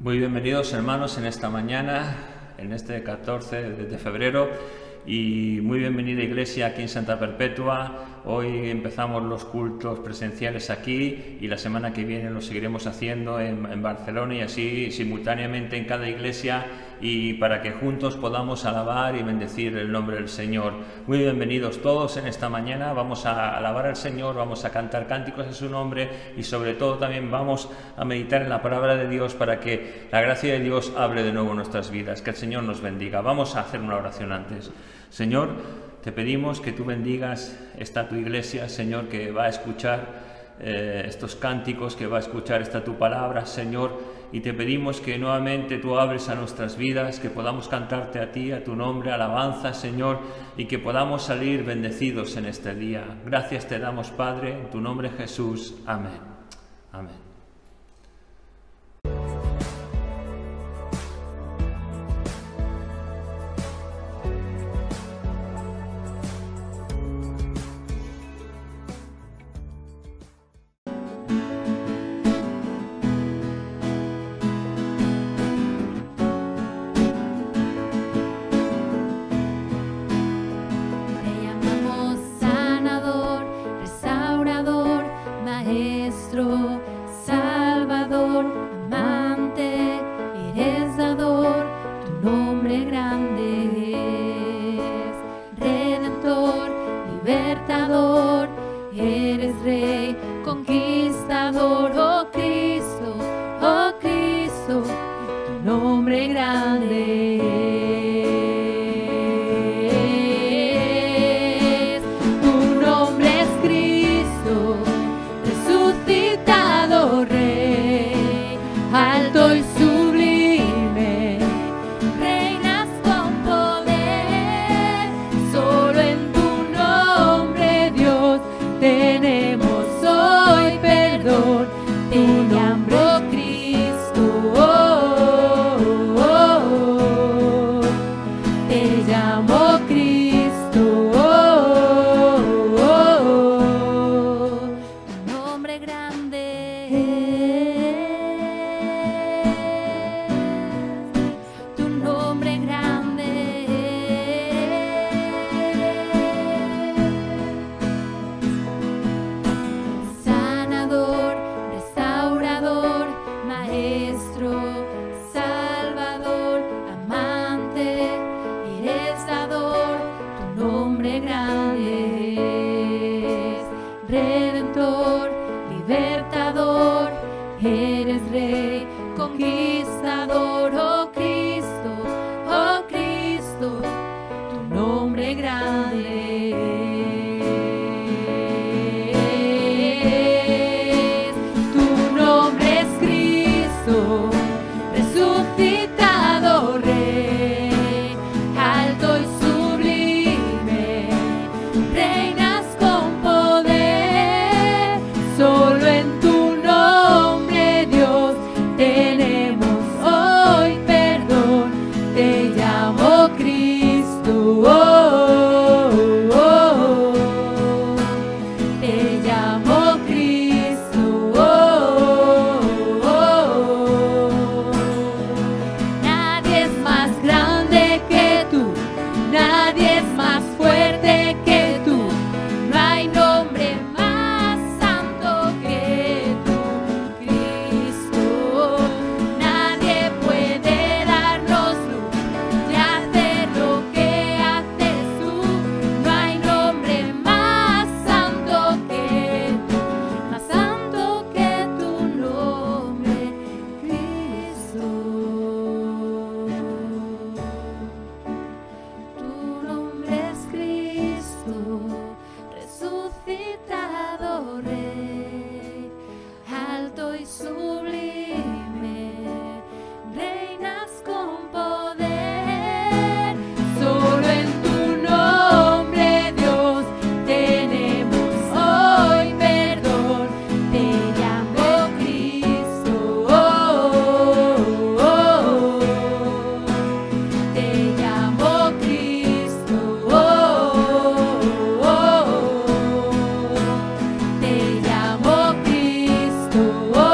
Muy bienvenidos hermanos en esta mañana, en este 14 de febrero, y muy bienvenida Iglesia aquí en Santa Perpetua. Hoy empezamos los cultos presenciales aquí y la semana que viene lo seguiremos haciendo en Barcelona y así simultáneamente en cada iglesia, y para que juntos podamos alabar y bendecir el nombre del Señor. Muy bienvenidos todos en esta mañana. Vamos a alabar al Señor, vamos a cantar cánticos en su nombre y sobre todo también vamos a meditar en la palabra de Dios para que la gracia de Dios hable de nuevo en nuestras vidas. Que el Señor nos bendiga. Vamos a hacer una oración antes. Señor, te pedimos que tú bendigas esta tu iglesia, Señor, que va a escuchar estos cánticos, que va a escuchar esta tu palabra, Señor, y te pedimos que nuevamente tú abres a nuestras vidas, que podamos cantarte a ti, a tu nombre, alabanza, Señor, y que podamos salir bendecidos en este día. Gracias te damos, Padre, en tu nombre Jesús. Amén. Amén.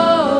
Oh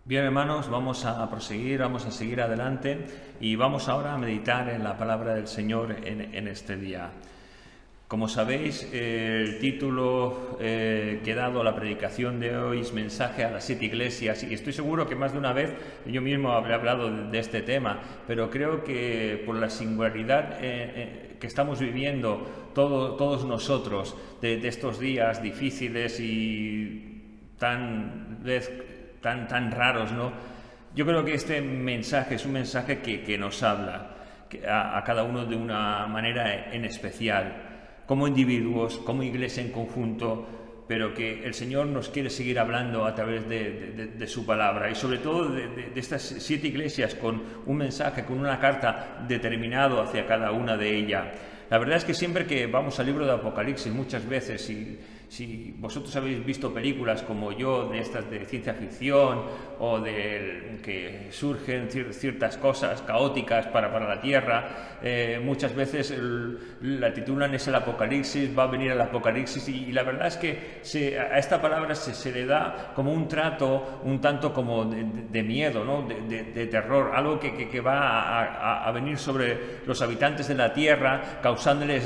Bien, hermanos, vamos a proseguir, vamos a seguir adelante y vamos ahora a meditar en la palabra del Señor en este día. Como sabéis, el título que he dado a la predicación de hoy es Mensaje a las 7 iglesias, y estoy seguro que más de una vez yo mismo habré hablado de este tema, pero creo que por la singularidad que estamos viviendo todos nosotros de estos días difíciles y tan raros, ¿no? Yo creo que este mensaje es un mensaje que nos habla a cada uno de una manera en especial, como individuos, como iglesia en conjunto, pero que el Señor nos quiere seguir hablando a través de su palabra, y sobre todo de estas 7 iglesias, con un mensaje, con una carta determinado hacia cada una de ellas. La verdad es que siempre que vamos al libro de Apocalipsis, muchas veces, si vosotros habéis visto películas como yo, de estas de ciencia ficción, o de que surgen ciertas cosas caóticas para la Tierra, muchas veces la titulan es el Apocalipsis, va a venir el Apocalipsis, y la verdad es que a esta palabra se le da como un trato un tanto como de miedo, ¿no? de terror, algo que va a venir sobre los habitantes de la Tierra, causándoles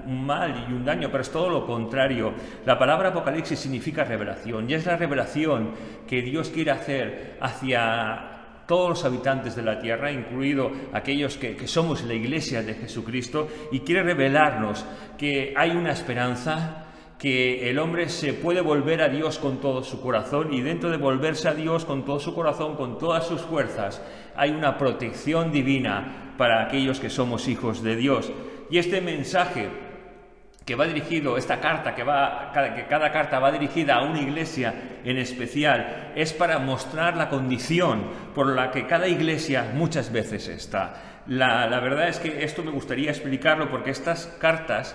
un mal y un daño, pero es todo lo contrario. La palabra Apocalipsis significa revelación, y es la revelación que Dios quiere hacer hacia todos los habitantes de la tierra, incluido aquellos que somos la iglesia de Jesucristo, y quiere revelarnos que hay una esperanza, que el hombre se puede volver a Dios con todo su corazón, y dentro de volverse a Dios con todo su corazón, con todas sus fuerzas, hay una protección divina para aquellos que somos hijos de Dios. Y este mensaje que va dirigido, esta carta que cada carta va dirigida a una iglesia en especial, es para mostrar la condición por la que cada iglesia muchas veces está. La verdad es que esto me gustaría explicarlo, porque estas cartas,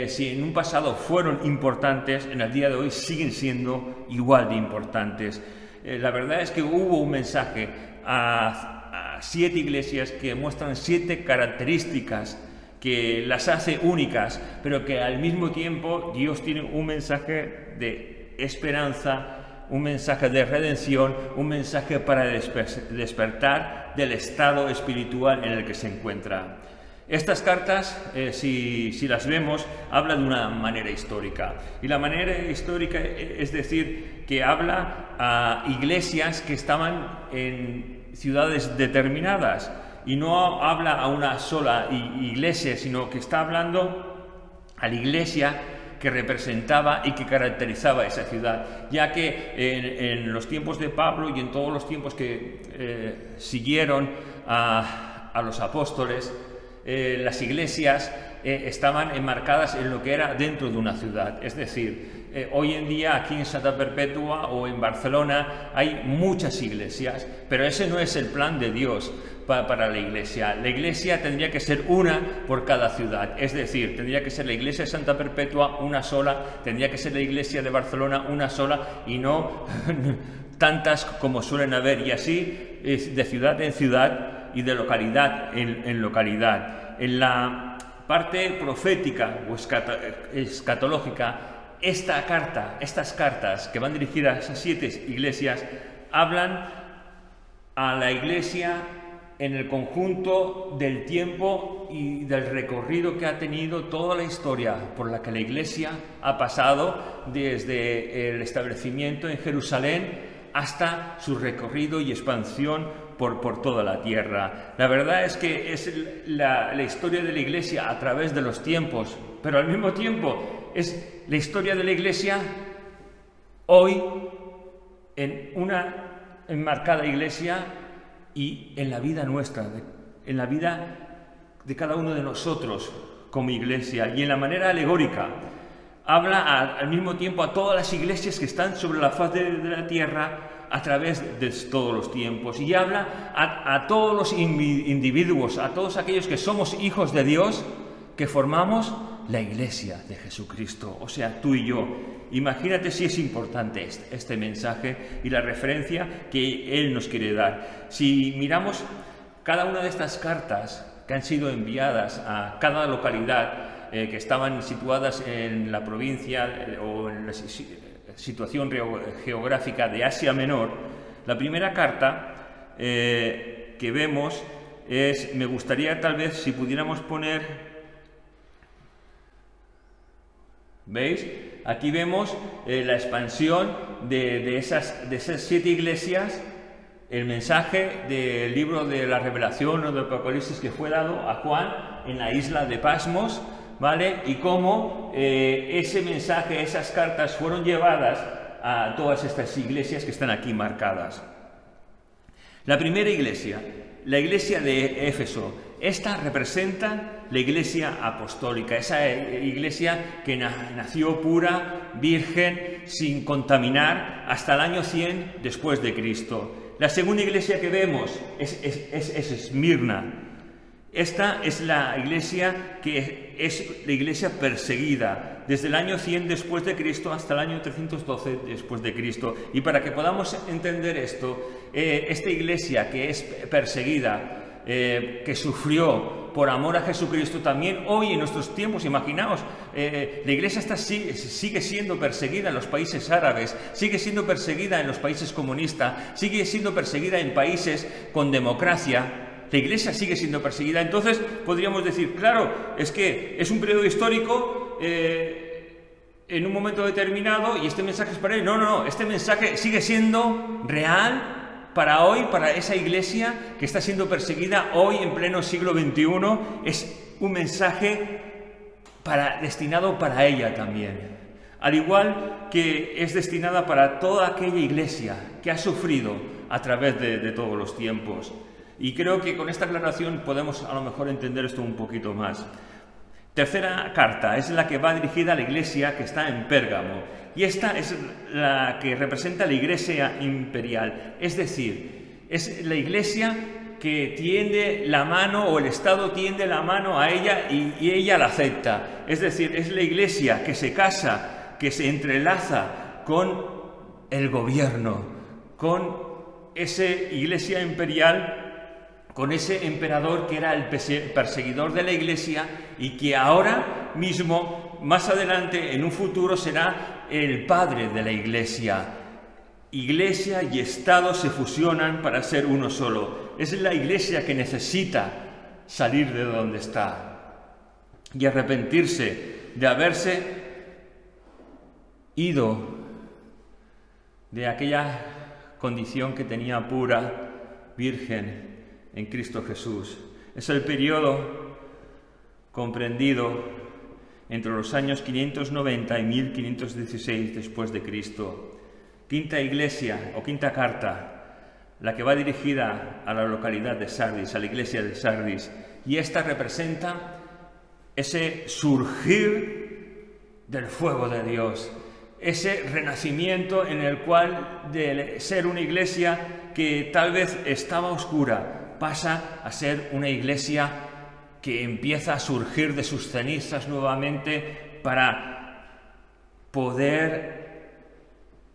si en un pasado fueron importantes, en el día de hoy siguen siendo igual de importantes. La verdad es que hubo un mensaje a 7 iglesias que muestran 7 características que las hace únicas, pero que al mismo tiempo Dios tiene un mensaje de esperanza, un mensaje de redención, un mensaje para despertar del estado espiritual en el que se encuentra. Estas cartas, si las vemos, hablan de una manera histórica, y la manera histórica es decir que habla a iglesias que estaban en ciudades determinadas, y no habla a una sola iglesia, sino que está hablando a la iglesia que representaba y que caracterizaba esa ciudad, ya que en los tiempos de Pablo y en todos los tiempos que siguieron a los apóstoles, las iglesias estaban enmarcadas en lo que era dentro de una ciudad. Es decir, hoy en día aquí en Santa Perpetua o en Barcelona hay muchas iglesias, pero ese no es el plan de Dios para la iglesia. La iglesia tendría que ser una por cada ciudad, es decir, tendría que ser la iglesia de Santa Perpetua una sola, tendría que ser la iglesia de Barcelona una sola, y no tantas como suelen haber, y así de ciudad en ciudad y de localidad en localidad. En la parte profética o escatológica, estas cartas que van dirigidas a 7 iglesias hablan a la iglesia en el conjunto del tiempo y del recorrido que ha tenido toda la historia por la que la iglesia ha pasado, desde el establecimiento en Jerusalén hasta su recorrido y expansión por toda la tierra. La verdad es que es la historia de la iglesia a través de los tiempos, pero al mismo tiempo es la historia de la iglesia hoy en una enmarcada iglesia y en la vida nuestra, en la vida de cada uno de nosotros como iglesia. Y en la manera alegórica habla al mismo tiempo a todas las iglesias que están sobre la faz de la tierra a través de todos los tiempos, y habla a todos los individuos, a todos aquellos que somos hijos de Dios, que formamos la iglesia de Jesucristo, o sea, tú y yo. Imagínate si es importante este mensaje y la referencia que Él nos quiere dar. Si miramos cada una de estas cartas que han sido enviadas a cada localidad que estaban situadas en la provincia o en la situación geográfica de Asia Menor, La primera carta que vemos es, me gustaría tal vez si pudiéramos poner, ¿veis? Aquí vemos la expansión de esas 7 iglesias, el mensaje del libro de la Revelación o de Apocalipsis que fue dado a Juan en la isla de Patmos, ¿vale? Y cómo ese mensaje, esas cartas fueron llevadas a todas estas iglesias que están aquí marcadas. La primera iglesia, la iglesia de Éfeso, esta representa la iglesia apostólica, esa iglesia que nació pura, virgen, sin contaminar, hasta el año 100 después de Cristo. La segunda iglesia que vemos es Esmirna. Esta es la iglesia que es la iglesia perseguida desde el año 100 después de Cristo hasta el año 312 después de Cristo. Y para que podamos entender esto, esta iglesia que es perseguida, que sufrió por amor a Jesucristo, también hoy en nuestros tiempos, imaginaos, la iglesia sigue siendo perseguida en los países árabes, sigue siendo perseguida en los países comunistas, sigue siendo perseguida en países con democracia. La iglesia sigue siendo perseguida. Entonces podríamos decir, claro, es que es un periodo histórico en un momento determinado y este mensaje es para él. No, este mensaje sigue siendo real para hoy, para esa iglesia que está siendo perseguida hoy en pleno siglo XXI. Es un mensaje destinado para ella también. Al igual que es destinada para toda aquella iglesia que ha sufrido a través de todos los tiempos. Y creo que con esta aclaración podemos a lo mejor entender esto un poquito más. Tercera carta es la que va dirigida a la iglesia que está en Pérgamo. Y esta es la que representa la iglesia imperial. Es decir, es la iglesia que tiende la mano, o el Estado tiende la mano a ella y ella la acepta. Es decir, es la iglesia que se casa, que se entrelaza con el gobierno, con esa iglesia imperial, con ese emperador que era el perseguidor de la iglesia y que ahora mismo, más adelante, en un futuro, será el padre de la iglesia. Iglesia y Estado se fusionan para ser uno solo. Es la iglesia que necesita salir de donde está y arrepentirse de haberse ido de aquella condición que tenía pura, virgen, en Cristo Jesús. Es el periodo comprendido entre los años 590 y 1516 después de Cristo. Quinta iglesia o quinta carta, la que va dirigida a la localidad de Sardis, a la iglesia de Sardis, y esta representa ese surgir del fuego de Dios, ese renacimiento en el cual, de ser una iglesia que tal vez estaba oscura, pasa a ser una iglesia que empieza a surgir de sus cenizas nuevamente para poder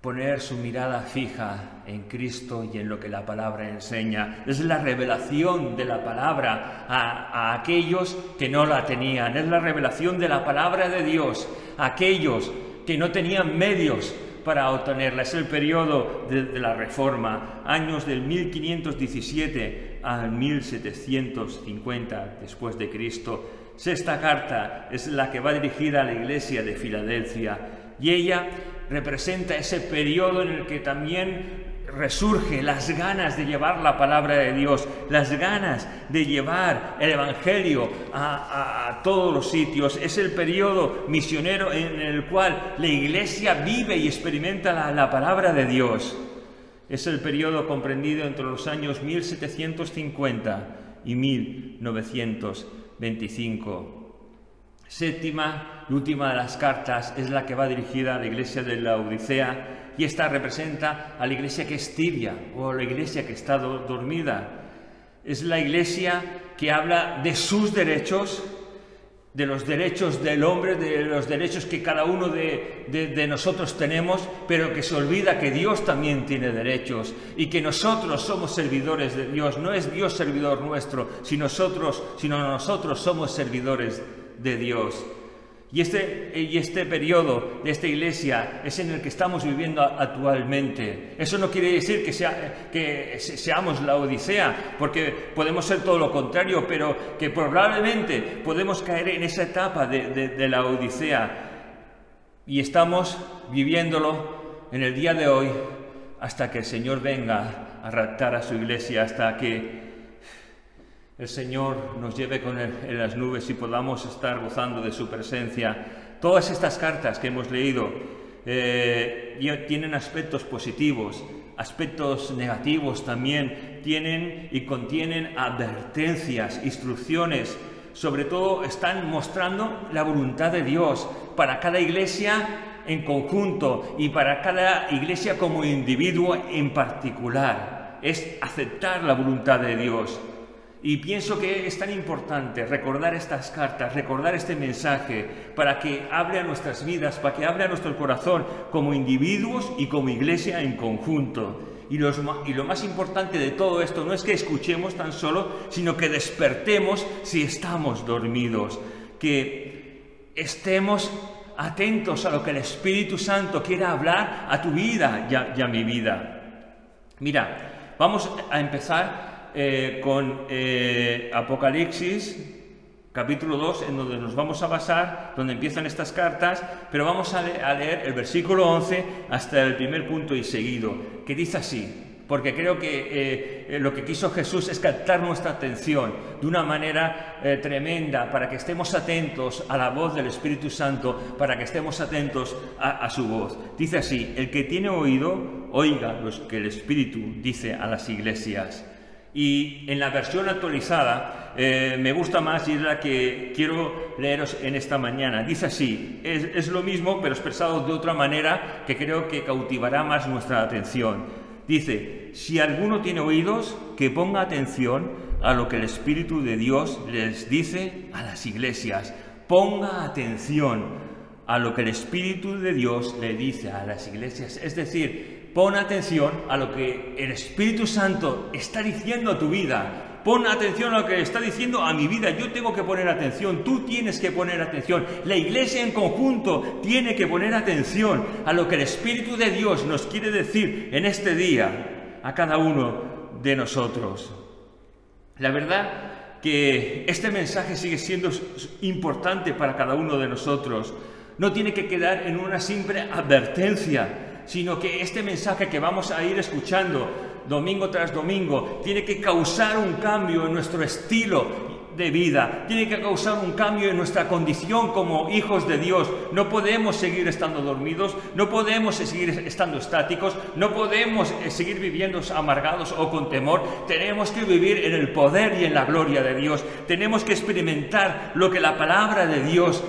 poner su mirada fija en Cristo y en lo que la palabra enseña. Es la revelación de la palabra a aquellos que no la tenían. Es la revelación de la palabra de Dios a aquellos que no tenían medios para obtenerla. Es el periodo de la Reforma, años del 1517 al 1750 después de Cristo. Sexta carta es la que va dirigida a la iglesia de Filadelfia y ella representa ese periodo en el que también resurge las ganas de llevar la palabra de Dios, las ganas de llevar el Evangelio a todos los sitios. Es el periodo misionero en el cual la iglesia vive y experimenta la palabra de Dios. Es el periodo comprendido entre los años 1750 y 1925. Séptima y última de las cartas es la que va dirigida a la iglesia de Laodicea, y esta representa a la iglesia que es tibia o la iglesia que está dormida. Es la iglesia que habla de sus derechos, de los derechos del hombre, de los derechos que cada uno de nosotros tenemos, pero que se olvida que Dios también tiene derechos y que nosotros somos servidores de Dios. No es Dios servidor nuestro, sino nosotros somos servidores de Dios. Y este periodo de esta iglesia es en el que estamos viviendo actualmente. Eso no quiere decir que seamos la Odisea, porque podemos ser todo lo contrario, pero que probablemente podemos caer en esa etapa de la Odisea. Y estamos viviéndolo en el día de hoy hasta que el Señor venga a raptar a su iglesia, hasta que el Señor nos lleve con Él en las nubes y podamos estar gozando de su presencia. Todas estas cartas que hemos leído tienen aspectos positivos, aspectos negativos también, tienen y contienen advertencias, instrucciones. Sobre todo están mostrando la voluntad de Dios para cada iglesia en conjunto y para cada iglesia como individuo en particular. Es aceptar la voluntad de Dios. Y pienso que es tan importante recordar estas cartas, recordar este mensaje, para que hable a nuestras vidas, para que hable a nuestro corazón como individuos y como iglesia en conjunto. Y lo más importante de todo esto no es que escuchemos tan solo, sino que despertemos si estamos dormidos, que estemos atentos a lo que el Espíritu Santo quiera hablar a tu vida y a mi vida. Mira, vamos a empezar con Apocalipsis, capítulo 2, en donde nos vamos a basar, donde empiezan estas cartas, pero vamos a leer el versículo 11 hasta el primer punto y seguido, que dice así, porque creo que lo que quiso Jesús es captar nuestra atención de una manera tremenda, para que estemos atentos a la voz del Espíritu Santo, para que estemos atentos a su voz. Dice así: el que tiene oído, oiga lo que el Espíritu dice a las iglesias. Y en la versión actualizada me gusta más, y es la que quiero leeros en esta mañana. Dice así, es lo mismo pero expresado de otra manera que creo que cautivará más nuestra atención. Dice: si alguno tiene oídos, que ponga atención a lo que el Espíritu de Dios les dice a las iglesias. Ponga atención a lo que el Espíritu de Dios le dice a las iglesias. Es decir, pon atención a lo que el Espíritu Santo está diciendo a tu vida. Pon atención a lo que está diciendo a mi vida. Yo tengo que poner atención, tú tienes que poner atención. La iglesia en conjunto tiene que poner atención a lo que el Espíritu de Dios nos quiere decir en este día a cada uno de nosotros. La verdad que este mensaje sigue siendo importante para cada uno de nosotros. No tiene que quedar en una simple advertencia, sino que este mensaje que vamos a ir escuchando domingo tras domingo tiene que causar un cambio en nuestro estilo de vida, tiene que causar un cambio en nuestra condición como hijos de Dios. No podemos seguir estando dormidos, no podemos seguir estando estáticos, no podemos seguir viviendo amargados o con temor. Tenemos que vivir en el poder y en la gloria de Dios. Tenemos que experimentar lo que la palabra de Dios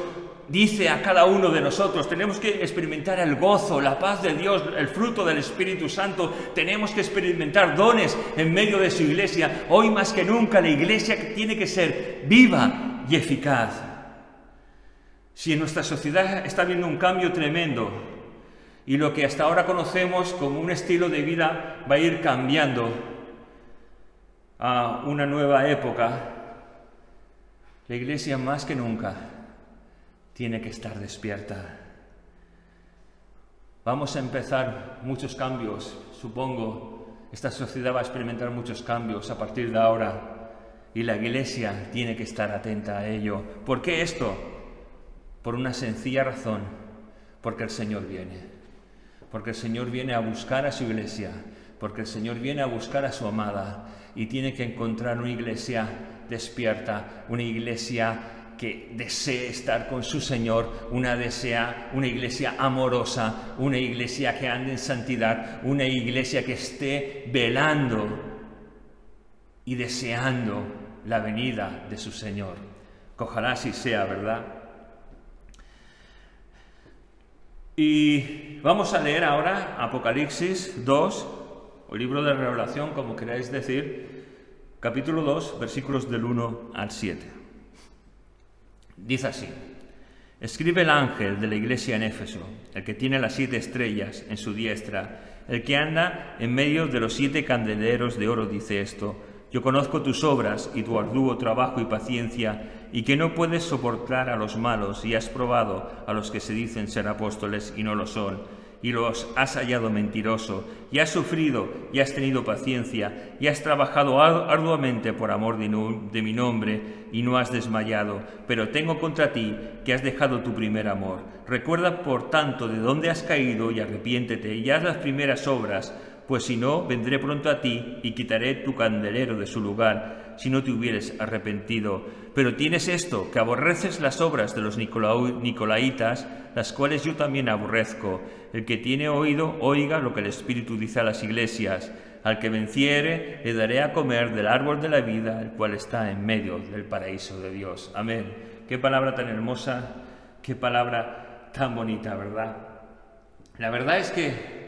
dice a cada uno de nosotros. Tenemos que experimentar el gozo, la paz de Dios, el fruto del Espíritu Santo. Tenemos que experimentar dones en medio de su iglesia. Hoy más que nunca la iglesia tiene que ser viva y eficaz. Si en nuestra sociedad está habiendo un cambio tremendo y lo que hasta ahora conocemos como un estilo de vida va a ir cambiando a una nueva época, la iglesia más que nunca tiene que estar despierta. Vamos a empezar muchos cambios, supongo. Esta sociedad va a experimentar muchos cambios a partir de ahora. Y la iglesia tiene que estar atenta a ello. ¿Por qué esto? Por una sencilla razón. Porque el Señor viene. Porque el Señor viene a buscar a su iglesia. Porque el Señor viene a buscar a su amada. Y tiene que encontrar una iglesia despierta, una iglesia que desee estar con su Señor, una iglesia amorosa, una iglesia que ande en santidad, una iglesia que esté velando y deseando la venida de su Señor. Ojalá así sea, ¿verdad? Y vamos a leer ahora Apocalipsis 2, o libro de Revelación, como queráis decir, capítulo 2, versículos del 1 al 7. Dice así: escribe el ángel de la iglesia en Éfeso, el que tiene las 7 estrellas en su diestra, el que anda en medio de los 7 candeleros de oro, dice esto: Yo conozco tus obras y tu arduo trabajo y paciencia, y que no puedes soportar a los malos, y has probado a los que se dicen ser apóstoles y no lo son, y los has hallado mentiroso, y has sufrido y has tenido paciencia, y has trabajado arduamente por amor de mi nombre, y no has desmayado. Pero tengo contra ti que has dejado tu primer amor. Recuerda, por tanto, de dónde has caído, y arrepiéntete, y haz las primeras obras, pues si no, vendré pronto a ti y quitaré tu candelero de su lugar, si no te hubieres arrepentido. Pero tienes esto, que aborreces las obras de los nicolaitas, las cuales yo también aborrezco. El que tiene oído, oiga lo que el Espíritu dice a las iglesias. Al que venciere, le daré a comer del árbol de la vida, el cual está en medio del paraíso de Dios. Amén. Qué palabra tan hermosa, qué palabra tan bonita, ¿verdad? La verdad es que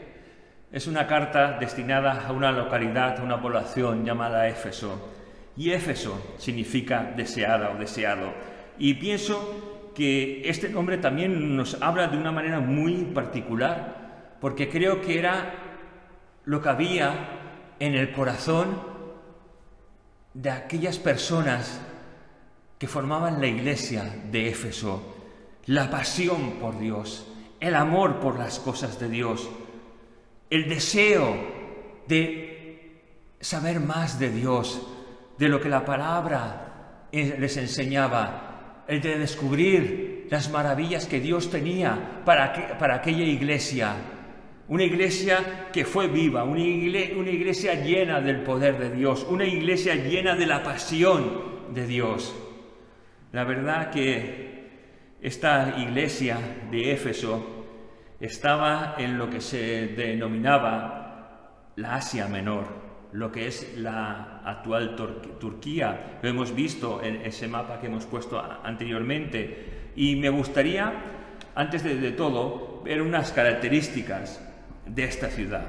es una carta destinada a una localidad, a una población llamada Éfeso. Y Éfeso significa deseada o deseado. Y pienso que este nombre también nos habla de una manera muy particular, porque creo que era lo que había en el corazón de aquellas personas que formaban la iglesia de Éfeso. La pasión por Dios, el amor por las cosas de Dios, el deseo de saber más de Dios, de lo que la palabra les enseñaba, el de descubrir las maravillas que Dios tenía para aquella iglesia. Una iglesia que fue viva, una iglesia llena del poder de Dios, una iglesia llena de la pasión de Dios. La verdad que esta iglesia de Éfeso estaba en lo que se denominaba la Asia Menor, lo que es la actual Turquía. Lo hemos visto en ese mapa que hemos puesto anteriormente. Y me gustaría, antes de todo, ver unas características de esta ciudad.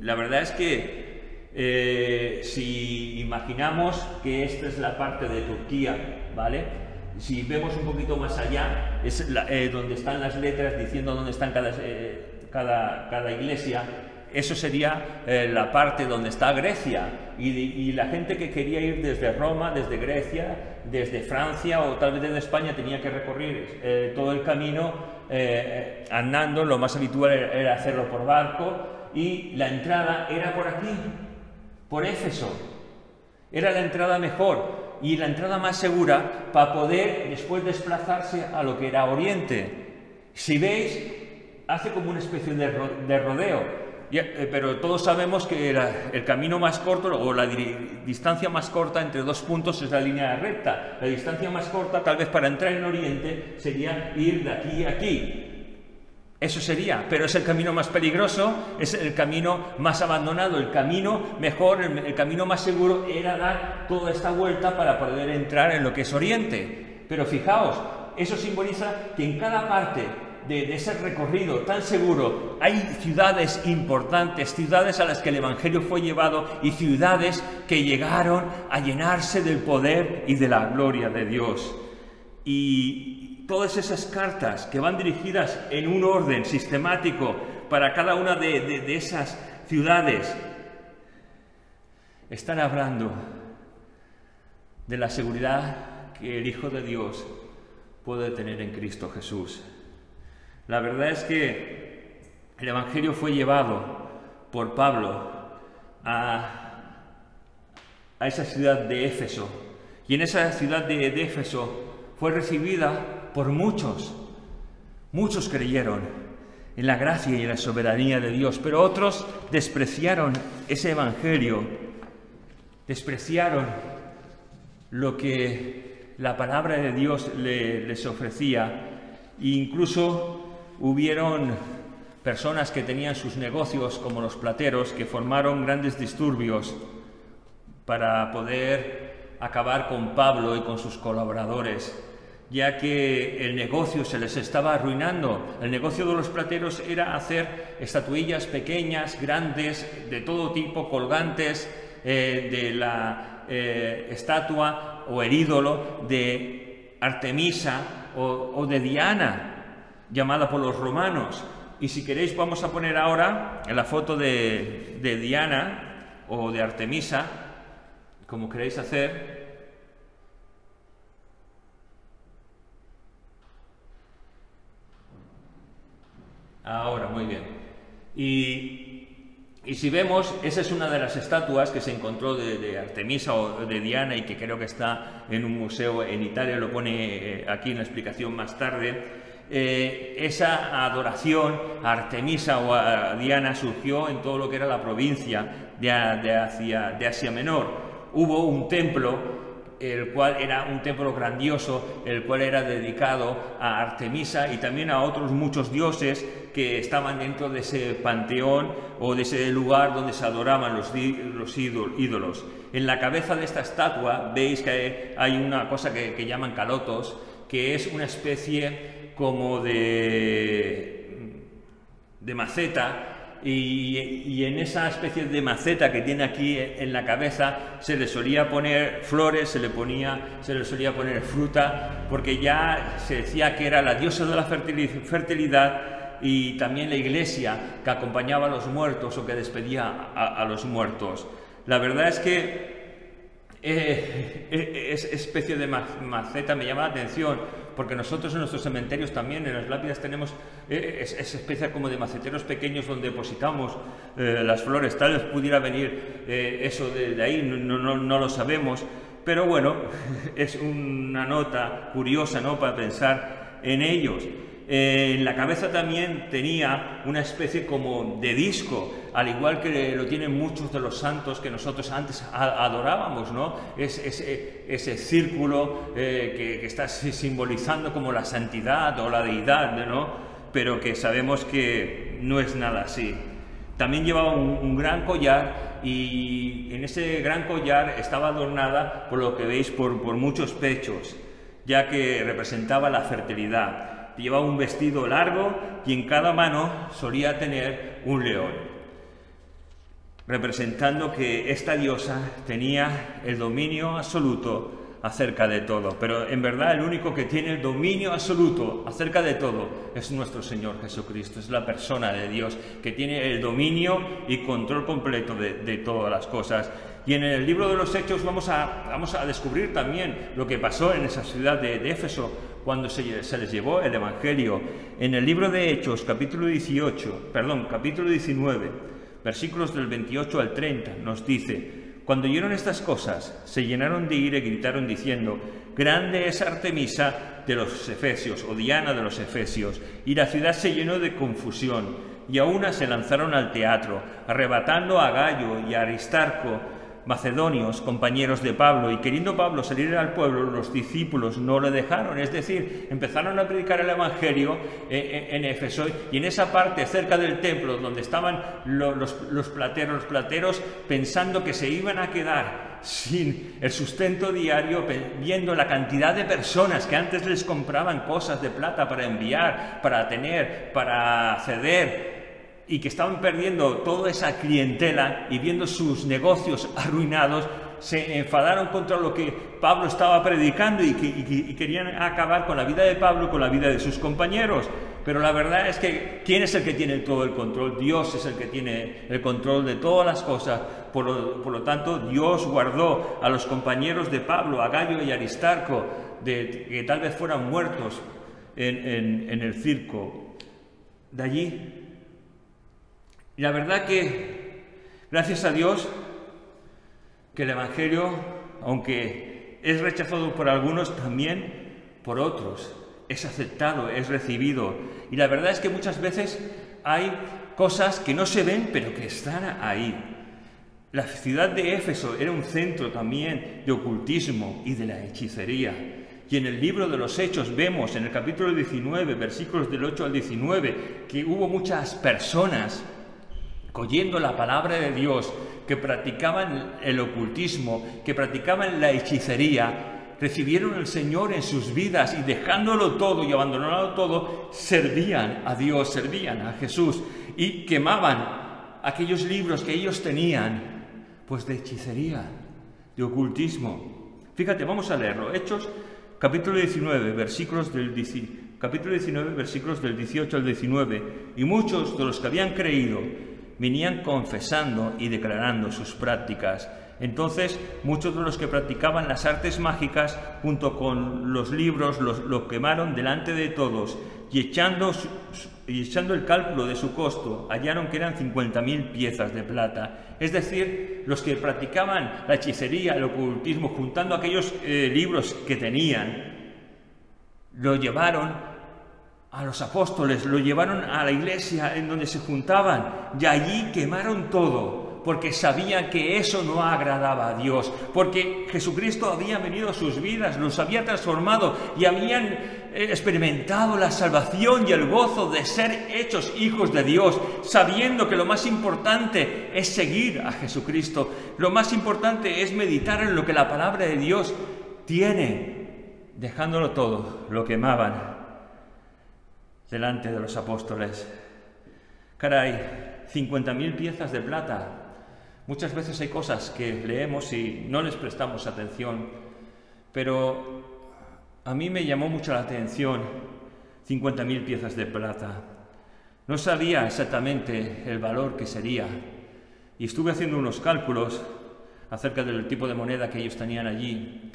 La verdad es que si imaginamos que esta es la parte de Turquía, ¿vale? Si vemos un poquito más allá, es donde están las letras diciendo dónde están cada iglesia. Eso sería la parte donde está Grecia, y la gente que quería ir desde Roma, desde Grecia, desde Francia o tal vez desde España tenía que recorrer todo el camino andando. Lo más habitual era hacerlo por barco, y la entrada era por aquí, por Éfeso. Era la entrada mejor y la entrada más segura para poder después desplazarse a lo que era Oriente. Si veis, hace como una especie de rodeo, pero todos sabemos que el camino más corto, o la distancia más corta entre dos puntos, es la línea recta. La distancia más corta, tal vez para entrar en Oriente, sería ir de aquí a aquí. Eso sería, pero es el camino más peligroso, es el camino más abandonado. El camino mejor, el camino más seguro era dar toda esta vuelta para poder entrar en lo que es Oriente. Pero fijaos, eso simboliza que en cada parte de ese recorrido tan seguro hay ciudades importantes, ciudades a las que el Evangelio fue llevado, y ciudades que llegaron a llenarse del poder y de la gloria de Dios. Y todas esas cartas que van dirigidas en un orden sistemático para cada una de esas ciudades están hablando de la seguridad que el Hijo de Dios puede tener en Cristo Jesús. La verdad es que el Evangelio fue llevado por Pablo a esa ciudad de Éfeso, y en esa ciudad de Éfeso fue recibida por muchos. Muchos creyeron en la gracia y en la soberanía de Dios, pero otros despreciaron ese Evangelio, despreciaron lo que la palabra de Dios les ofrecía. E incluso hubieron personas que tenían sus negocios, como los plateros, que formaron grandes disturbios para poder acabar con Pablo y con sus colaboradores, ya que el negocio se les estaba arruinando. El negocio de los plateros era hacer estatuillas pequeñas, grandes, de todo tipo, colgantes, de la estatua o el ídolo de Artemisa o de Diana, llamada por los romanos. Y si queréis, vamos a poner ahora en la foto de Diana, o de Artemisa, como queréis hacer. Ahora, muy bien. Y si vemos, esa es una de las estatuas que se encontró de Artemisa o de Diana y que creo que está en un museo en Italia, lo pone aquí en la explicación más tarde. Esa adoración a Artemisa o a Diana surgió en todo lo que era la provincia de Asia Menor. Hubo un templo, el cual era un templo grandioso, el cual era dedicado a Artemisa y también a otros muchos dioses que estaban dentro de ese panteón o de ese lugar donde se adoraban los ídolos. En la cabeza de esta estatua veis que hay una cosa que llaman calotos, que es una especie como de maceta, y en esa especie de maceta que tiene aquí en la cabeza se le solía poner flores, se le solía poner fruta, porque ya se decía que era la diosa de la fertilidad, y también la iglesia que acompañaba a los muertos o que despedía a los muertos. La verdad es que esa especie de maceta me llama la atención, porque nosotros en nuestros cementerios también, en las lápidas, tenemos esa especie como de maceteros pequeños donde depositamos las flores. Tal vez pudiera venir eso de ahí, no lo sabemos, pero bueno, es una nota curiosa, ¿no?, para pensar en ellos. En la cabeza también tenía una especie como de disco, al igual que lo tienen muchos de los santos que nosotros antes adorábamos, ¿no? Ese círculo que está simbolizando como la santidad o la deidad, ¿no? Pero que sabemos que no es nada así. También llevaba un gran collar, y en ese gran collar estaba adornada, por lo que veis, por muchos pechos, ya que representaba la fertilidad. Llevaba un vestido largo y en cada mano solía tener un león, representando que esta diosa tenía el dominio absoluto acerca de todo. Pero en verdad el único que tiene el dominio absoluto acerca de todo es nuestro Señor Jesucristo. Es la persona de Dios que tiene el dominio y control completo de todas las cosas. Y en el libro de los Hechos vamos a descubrir también lo que pasó en esa ciudad de Éfeso cuando se les llevó el Evangelio. En el libro de Hechos, capítulo 19, versículos del 28 al 30, nos dice: cuando oyeron estas cosas, se llenaron de ira y gritaron diciendo: grande es Artemisa de los Efesios, o Diana de los Efesios. Y la ciudad se llenó de confusión, y a una se lanzaron al teatro, arrebatando a Gayo y a Aristarco, macedonios, compañeros de Pablo, y queriendo Pablo salir al pueblo, los discípulos no le dejaron. Es decir, empezaron a predicar el Evangelio en Éfeso, y en esa parte cerca del templo donde estaban los plateros, pensando que se iban a quedar sin el sustento diario, viendo la cantidad de personas que antes les compraban cosas de plata para enviar, para tener, para ceder, y que estaban perdiendo toda esa clientela y viendo sus negocios arruinados, se enfadaron contra lo que Pablo estaba predicando y querían acabar con la vida de Pablo y con la vida de sus compañeros. Pero la verdad es que ¿quién es el que tiene todo el control? Dios es el que tiene el control de todas las cosas. Por lo tanto, Dios guardó a los compañeros de Pablo, a Gayo y Aristarco, de que tal vez fueran muertos en el circo de allí. Y la verdad que, gracias a Dios, que el Evangelio, aunque es rechazado por algunos, también por otros es aceptado, es recibido. Y la verdad es que muchas veces hay cosas que no se ven, pero que están ahí. La ciudad de Éfeso era un centro también de ocultismo y de la hechicería. Y en el libro de los Hechos vemos, en el capítulo 19, versículos del 8 al 19, que hubo muchas personas oyendo la palabra de Dios, que practicaban el ocultismo, que practicaban la hechicería, recibieron al Señor en sus vidas y dejándolo todo y abandonándolo todo, servían a Dios, servían a Jesús y quemaban aquellos libros que ellos tenían, pues de hechicería, de ocultismo. Fíjate, vamos a leerlo. Hechos, capítulo 19, versículos del 18 al 19. Y muchos de los que habían creído venían confesando y declarando sus prácticas. Entonces, muchos de los que practicaban las artes mágicas, junto con los libros, lo quemaron delante de todos, y echando el cálculo de su costo, hallaron que eran 50.000 piezas de plata. Es decir, los que practicaban la hechicería, el ocultismo, juntando aquellos libros que tenían, lo llevaron a los apóstoles, lo llevaron a la iglesia en donde se juntaban, y allí quemaron todo, porque sabían que eso no agradaba a Dios, porque Jesucristo había venido a sus vidas, los había transformado y habían experimentado la salvación y el gozo de ser hechos hijos de Dios, sabiendo que lo más importante es seguir a Jesucristo, lo más importante es meditar en lo que la palabra de Dios tiene. Dejándolo todo, lo quemaban delante de los apóstoles. Caray, 50.000 piezas de plata. Muchas veces hay cosas que leemos y no les prestamos atención, pero a mí me llamó mucho la atención 50.000 piezas de plata. No sabía exactamente el valor que sería y estuve haciendo unos cálculos acerca del tipo de moneda que ellos tenían allí.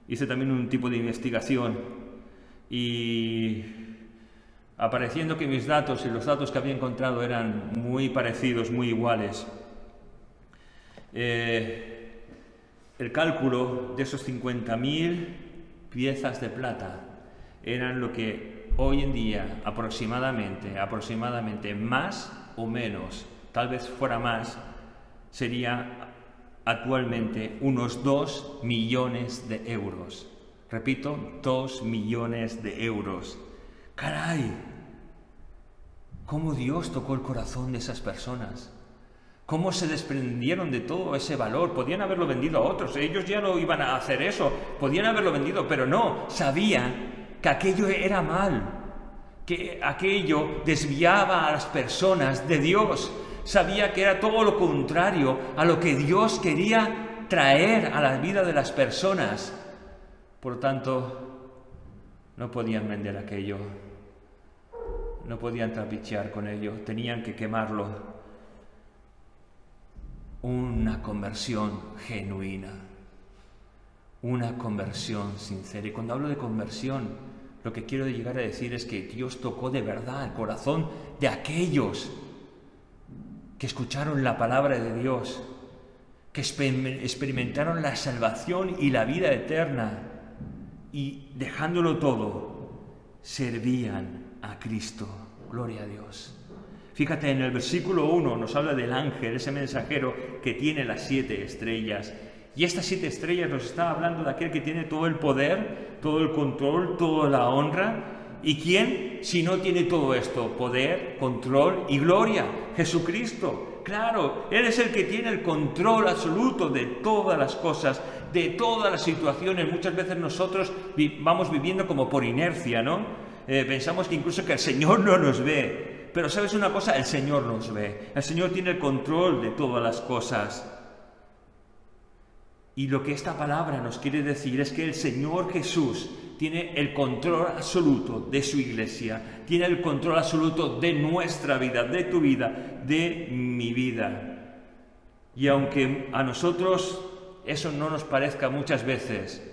Hice también un tipo de investigación y apareciendo que mis datos y los datos que había encontrado eran muy parecidos, muy iguales. El cálculo de esos 50.000 piezas de plata eran lo que hoy en día aproximadamente más o menos, tal vez fuera más, sería actualmente unos 2 millones de euros. Repito, 2 millones de euros. ¡Caray! ¿Cómo Dios tocó el corazón de esas personas? ¿Cómo se desprendieron de todo ese valor? Podían haberlo vendido a otros, ellos ya no iban a hacer eso, podían haberlo vendido, pero no, sabían que aquello era mal, que aquello desviaba a las personas de Dios. Sabía que era todo lo contrario a lo que Dios quería traer a la vida de las personas. Por tanto, no podían vender aquello, no podían trapichear con ello, tenían que quemarlo. Una conversión genuina, una conversión sincera. Y cuando hablo de conversión, lo que quiero llegar a decir es que Dios tocó de verdad el corazón de aquellos que escucharon la palabra de Dios, que experimentaron la salvación y la vida eterna, y dejándolo todo, servían a Cristo. Gloria a Dios. Fíjate, en el versículo 1 nos habla del ángel, ese mensajero que tiene las 7 estrellas. Y estas 7 estrellas nos está hablando de aquel que tiene todo el poder, todo el control, toda la honra. ¿Y quién si no tiene todo esto? Poder, control y gloria. Jesucristo. Claro, Él es el que tiene el control absoluto de todas las cosas, de todas las situaciones. Muchas veces nosotros vamos viviendo como por inercia, ¿no? Pensamos que incluso que el Señor no nos ve. Pero ¿sabes una cosa? El Señor nos ve. El Señor tiene el control de todas las cosas. Y lo que esta palabra nos quiere decir es que el Señor Jesús tiene el control absoluto de su iglesia, tiene el control absoluto de nuestra vida, de tu vida, de mi vida. Y aunque a nosotros eso no nos parezca muchas veces,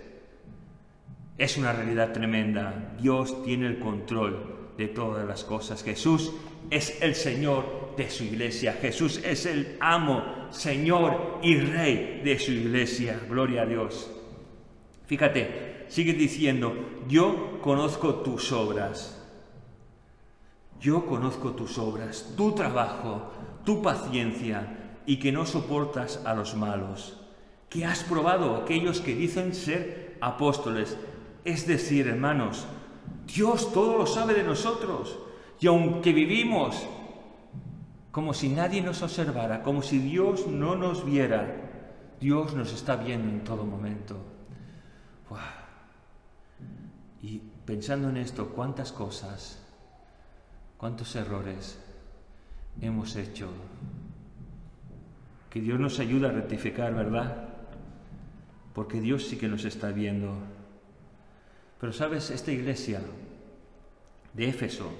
es una realidad tremenda. Dios tiene el control de todas las cosas. Jesús es el Señor de su iglesia. Jesús es el amo, Señor y Rey de su iglesia. Gloria a Dios. Fíjate, sigue diciendo, yo conozco tus obras. Yo conozco tus obras, tu trabajo, tu paciencia y que no soportas a los malos. Que has probado a aquellos que dicen ser apóstoles. Es decir, hermanos, Dios todo lo sabe de nosotros. Y aunque vivimos como si nadie nos observara, como si Dios no nos viera, Dios nos está viendo en todo momento. ¡Wow! Y pensando en esto, cuántas cosas, cuántos errores hemos hecho. Que Dios nos ayude a rectificar, ¿verdad? Porque Dios sí que nos está viendo. Pero sabes, esta iglesia de Éfeso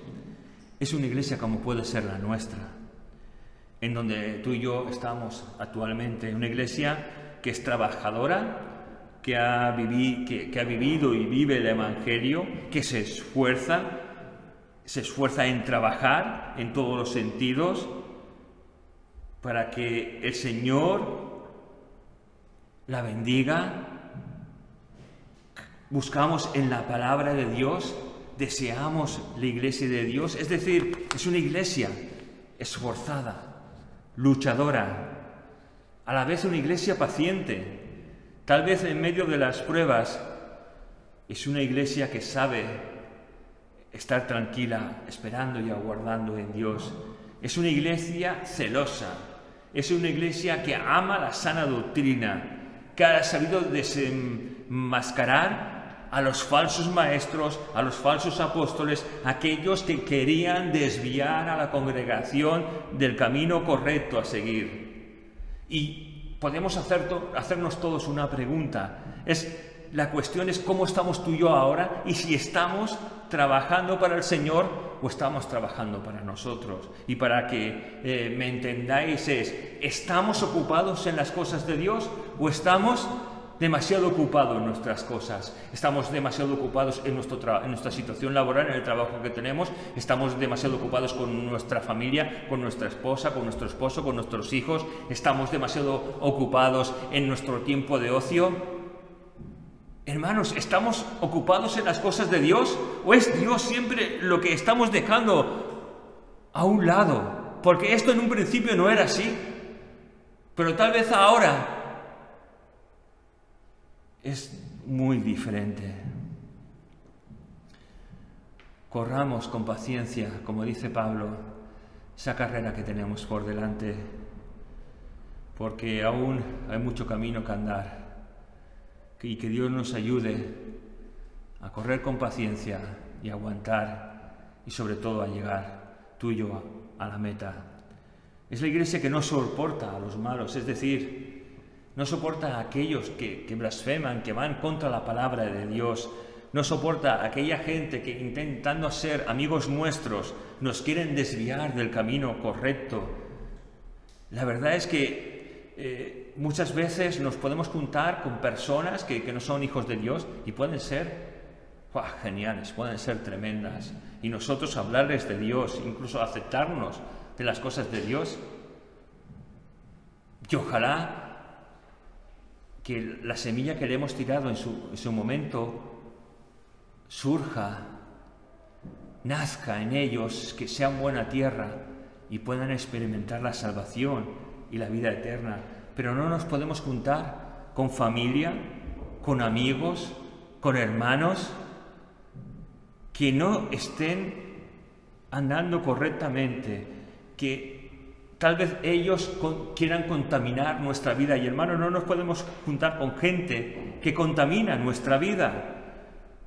es una iglesia como puede ser la nuestra, en donde tú y yo estamos actualmente, una iglesia que es trabajadora, que ha vivido y vive el Evangelio, que se esfuerza en trabajar en todos los sentidos para que el Señor la bendiga. Buscamos en la palabra de Dios, deseamos la iglesia de Dios, es decir, es una iglesia esforzada, luchadora, a la vez una iglesia paciente. Tal vez en medio de las pruebas es una iglesia que sabe estar tranquila, esperando y aguardando en Dios. Es una iglesia celosa, es una iglesia que ama la sana doctrina, que ha sabido desenmascarar a los falsos maestros, a los falsos apóstoles, aquellos que querían desviar a la congregación del camino correcto a seguir. Y podemos hacernos todos una pregunta. La cuestión es cómo estamos tú y yo ahora y si estamos trabajando para el Señor o estamos trabajando para nosotros. Y para que me entendáis ¿estamos ocupados en las cosas de Dios o estamos demasiado ocupados en nuestras cosas? Estamos demasiado ocupados en nuestra situación laboral, en el trabajo que tenemos, estamos demasiado ocupados con nuestra familia, con nuestra esposa, con nuestro esposo, con nuestros hijos, estamos demasiado ocupados en nuestro tiempo de ocio. Hermanos, ¿estamos ocupados en las cosas de Dios o es Dios siempre lo que estamos dejando a un lado? Porque esto en un principio no era así, pero tal vez ahora es muy diferente. Corramos con paciencia, como dice Pablo, esa carrera que tenemos por delante, porque aún hay mucho camino que andar, y que Dios nos ayude a correr con paciencia y a aguantar, y sobre todo a llegar tú y yo a la meta. Es la iglesia que no soporta a los malos, es decir, no soporta a aquellos que blasfeman, que van contra la palabra de Dios. No soporta a aquella gente que, intentando ser amigos nuestros, nos quieren desviar del camino correcto. La verdad es que muchas veces nos podemos juntar con personas que no son hijos de Dios y pueden ser geniales, pueden ser tremendas. Y nosotros hablarles de Dios, incluso aceptarnos de las cosas de Dios. Y ojalá que la semilla que le hemos tirado en su momento surja, nazca en ellos, que sean buena tierra y puedan experimentar la salvación y la vida eterna. Pero no nos podemos juntar con familia, con amigos, con hermanos que no estén andando correctamente, que tal vez ellos quieran contaminar nuestra vida. Y hermano, no nos podemos juntar con gente que contamina nuestra vida,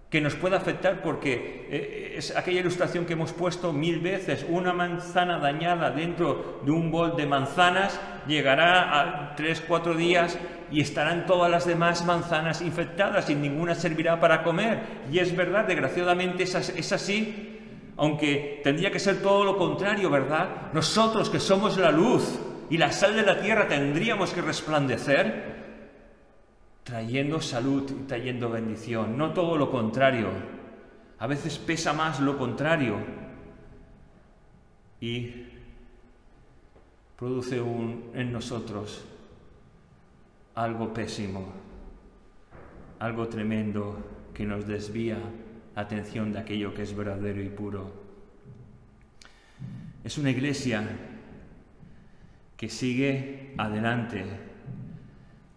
que nos puede afectar, porque es aquella ilustración que hemos puesto 1000 veces. Una manzana dañada dentro de un bol de manzanas llegará a 3-4 días y estarán todas las demás manzanas infectadas y ninguna servirá para comer. Y es verdad, desgraciadamente es así. Aunque tendría que ser todo lo contrario, ¿verdad? Nosotros, que somos la luz y la sal de la tierra, tendríamos que resplandecer trayendo salud y trayendo bendición, no todo lo contrario. A veces pesa más lo contrario y produce en nosotros algo pésimo, algo tremendo que nos desvía la atención de aquello que es verdadero y puro. Es una iglesia que sigue adelante,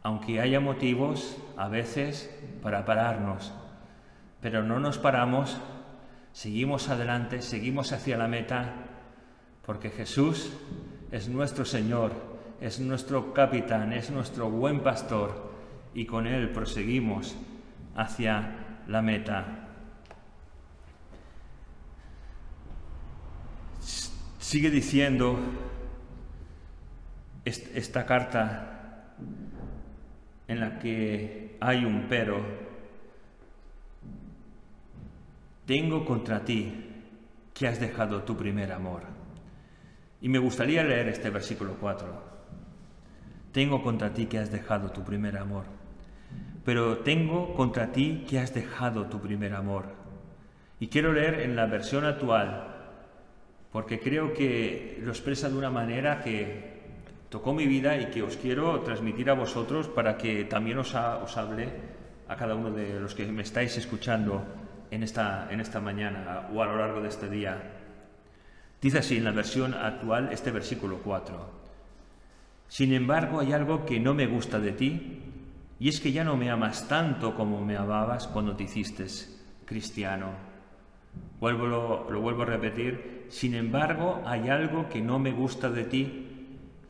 aunque haya motivos a veces para pararnos, pero no nos paramos, seguimos adelante, seguimos hacia la meta, porque Jesús es nuestro Señor, es nuestro capitán, es nuestro buen pastor, y con Él proseguimos hacia la meta. Sigue diciendo esta carta en la que hay un pero. Tengo contra ti que has dejado tu primer amor. Y me gustaría leer este versículo 4. Tengo contra ti que has dejado tu primer amor. Pero tengo contra ti que has dejado tu primer amor. Y quiero leer en la versión actual, porque creo que lo expresa de una manera que tocó mi vida y que os quiero transmitir a vosotros para que también os hable a cada uno de los que me estáis escuchando en esta mañana o a lo largo de este día. Dice así en la versión actual este versículo 4. Sin embargo, hay algo que no me gusta de ti, y es que ya no me amas tanto como me amabas cuando te hiciste cristiano. Lo vuelvo a repetir. Sin embargo, hay algo que no me gusta de ti,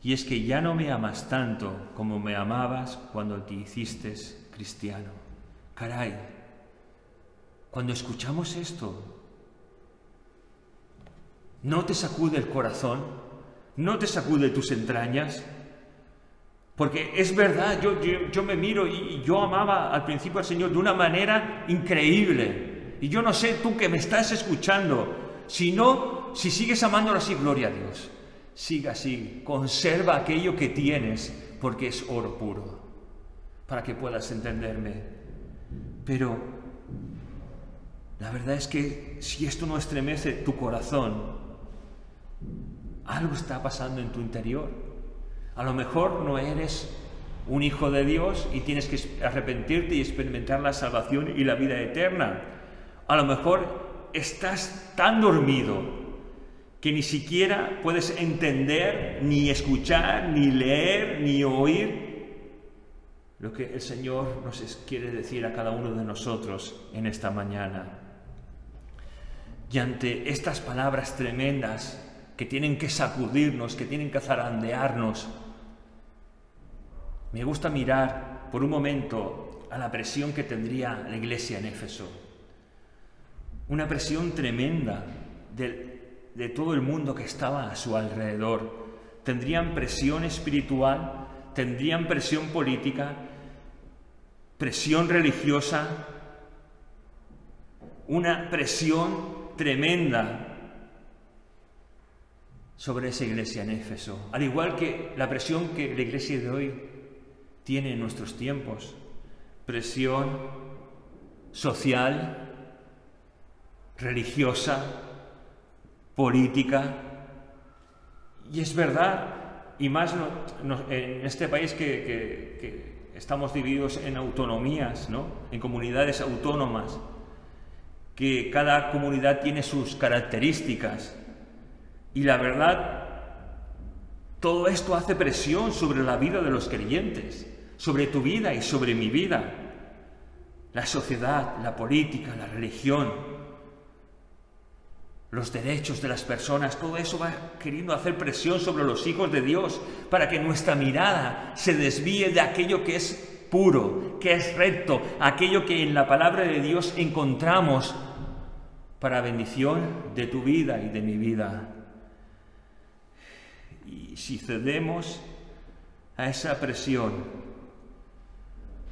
y es que ya no me amas tanto como me amabas cuando te hiciste cristiano. Caray, cuando escuchamos esto, ¿no te sacude el corazón? ¿No te sacude tus entrañas? Porque es verdad, yo me miro y yo amaba al principio al Señor de una manera increíble. Y yo no sé tú que me estás escuchando, si sigues amándolo así, gloria a Dios. Siga así, conserva aquello que tienes, porque es oro puro, para que puedas entenderme. Pero la verdad es que si esto no estremece tu corazón, algo está pasando en tu interior. A lo mejor no eres un hijo de Dios y tienes que arrepentirte y experimentar la salvación y la vida eterna. A lo mejor estás tan dormido que ni siquiera puedes entender, ni escuchar, ni leer, ni oír lo que el Señor nos quiere decir a cada uno de nosotros en esta mañana. Y ante estas palabras tremendas que tienen que sacudirnos, que tienen que zarandearnos, me gusta mirar por un momento a la presión que tendría la iglesia en Éfeso. Una presión tremenda de todo el mundo que estaba a su alrededor. Tendrían presión espiritual, tendrían presión política, presión religiosa, una presión tremenda sobre esa iglesia en Éfeso, al igual que la presión que la iglesia de hoy tiene en nuestros tiempos, presión social, religiosa, política. Y es verdad, y más en este país que estamos divididos en autonomías, ¿no? En comunidades autónomas, que cada comunidad tiene sus características. Y la verdad, todo esto hace presión sobre la vida de los creyentes, sobre tu vida y sobre mi vida. La sociedad, la política, la religión, los derechos de las personas, todo eso va queriendo hacer presión sobre los hijos de Dios para que nuestra mirada se desvíe de aquello que es puro, que es recto, aquello que en la palabra de Dios encontramos para bendición de tu vida y de mi vida. Y si cedemos a esa presión,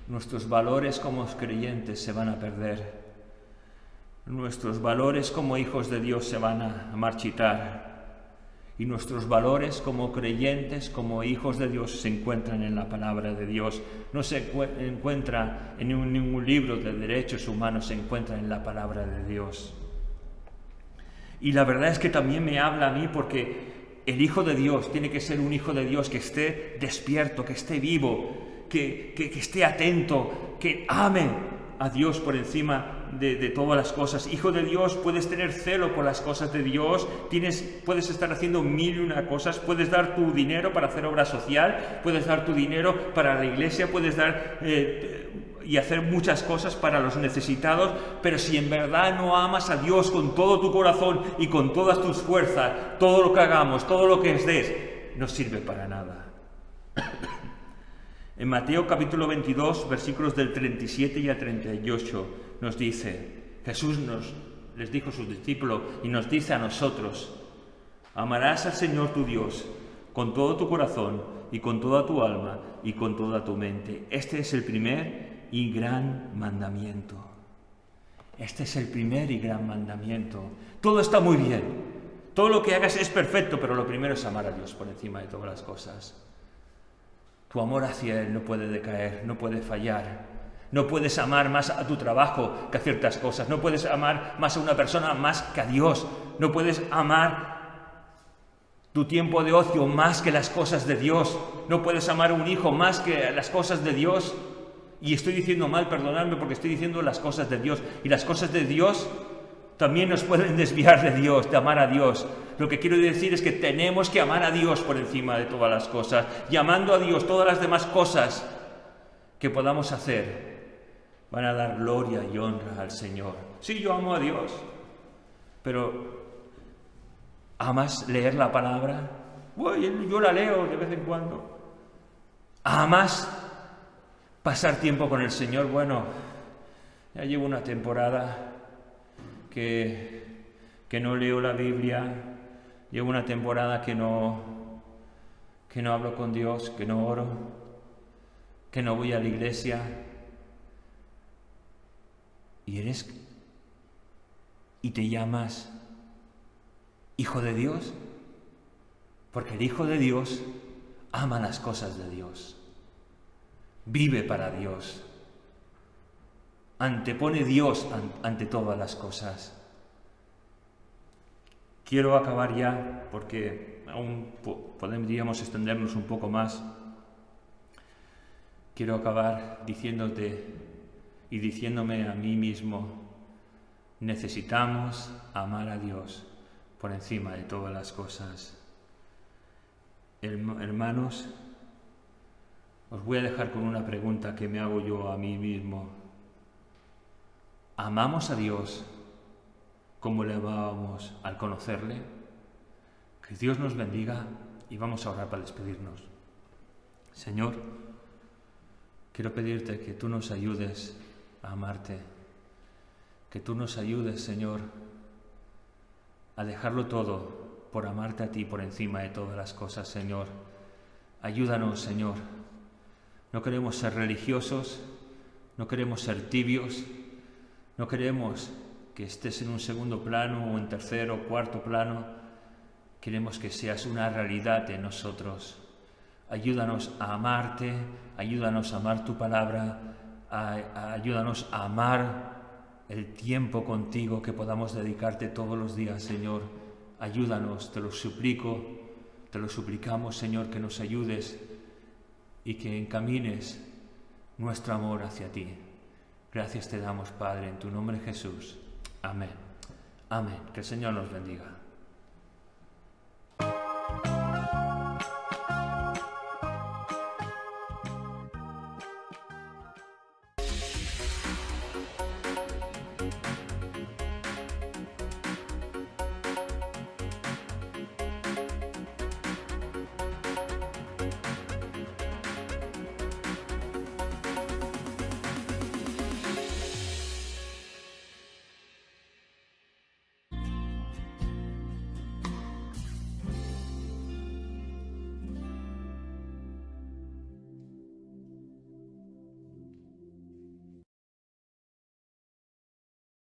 nuestros valores como creyentes se van a perder. Nuestros valores como hijos de Dios se van a marchitar. Y nuestros valores como creyentes, como hijos de Dios, se encuentran en la palabra de Dios. No se encuentra en ningún libro de derechos humanos, se encuentra en la palabra de Dios. Y la verdad es que también me habla a mí porque el Hijo de Dios tiene que ser un Hijo de Dios que esté despierto, que esté vivo, que esté atento, que ame a Dios por encima de todas las cosas. Hijo de Dios, puedes tener celo por las cosas de Dios, puedes estar haciendo 1000 y una cosas, puedes dar tu dinero para hacer obra social, puedes dar tu dinero para la iglesia, puedes dar y hacer muchas cosas para los necesitados, pero si en verdad no amas a Dios con todo tu corazón y con todas tus fuerzas, todo lo que hagamos, todo lo que des, no sirve para nada. En Mateo capítulo 22, versículos del 37 y al 38, nos dice, Jesús les dijo a sus discípulos y nos dice a nosotros, amarás al Señor tu Dios con todo tu corazón y con toda tu alma y con toda tu mente. Este es el primer y gran mandamiento. Este es el primer y gran mandamiento. Todo está muy bien. Todo lo que hagas es perfecto, pero lo primero es amar a Dios por encima de todas las cosas. Tu amor hacia Él no puede decaer, no puede fallar. No puedes amar más a tu trabajo que a ciertas cosas. No puedes amar más a una persona más que a Dios. No puedes amar tu tiempo de ocio más que las cosas de Dios. No puedes amar a un hijo más que las cosas de Dios. Y estoy diciendo mal, perdonadme, porque estoy diciendo las cosas de Dios. Y las cosas de Dios también nos pueden desviar de Dios, de amar a Dios. Lo que quiero decir es que tenemos que amar a Dios por encima de todas las cosas. Y amando a Dios, todas las demás cosas que podamos hacer van a dar gloria y honra al Señor. Sí, yo amo a Dios, pero ¿amas leer la palabra? Uy, yo la leo de vez en cuando. ¿Amas pasar tiempo con el Señor? Bueno, ya llevo una temporada que no leo la Biblia, llevo una temporada que no hablo con Dios, que no oro, que no voy a la iglesia. ¿Y te llamas hijo de Dios? Porque el Hijo de Dios ama las cosas de Dios, vive para Dios, antepone Dios ante todas las cosas. Quiero acabar ya, porque aún podríamos extendernos un poco más. Quiero acabar diciéndote y diciéndome a mí mismo: necesitamos amar a Dios por encima de todas las cosas. Hermanos, os voy a dejar con una pregunta que me hago yo a mí mismo. ¿Amamos a Dios como le amábamos al conocerle? Que Dios nos bendiga y vamos a orar para despedirnos. Señor, quiero pedirte que tú nos ayudes a amarte, que tú nos ayudes, Señor, a dejarlo todo por amarte a ti por encima de todas las cosas, Señor. Ayúdanos, Señor. No queremos ser religiosos, no queremos ser tibios, no queremos que estés en un segundo plano o en tercero o cuarto plano. Queremos que seas una realidad en nosotros. Ayúdanos a amarte, ayúdanos a amar tu palabra, ayúdanos a amar el tiempo contigo que podamos dedicarte todos los días, Señor. Ayúdanos, te lo suplico, te lo suplicamos, Señor, que nos ayudes y que encamines nuestro amor hacia ti. Gracias te damos, Padre, en tu nombre Jesús. Amén. Amén. Que el Señor nos bendiga.